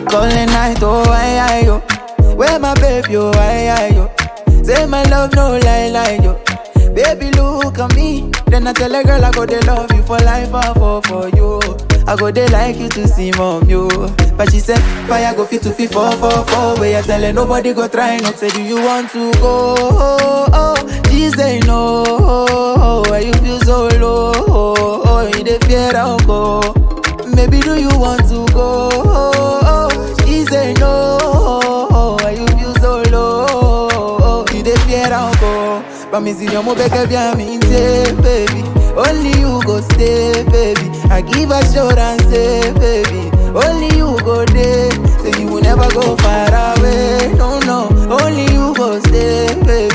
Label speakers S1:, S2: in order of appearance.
S1: Calling night, oh, yo. Where my baby, oh, yo. Say my love, no lie, yo. Baby, look at me. Then I tell a girl I go they love you for life, I fall for you. I go they like you to see mom, yo. But she said, fire go fit to fit 444. Where you tell her nobody go try not. Say, do you want to go? She say no. Why you feel so low? You dey fear I'll go. Maybe do you want to go? She say no. Why you feel so low? You dey fear I'll go. But me see your mo beke bien me say, baby. Only you go stay, baby. I give assurance, say, baby. Only you go there. Say you will never go far away. No, only you go stay, baby.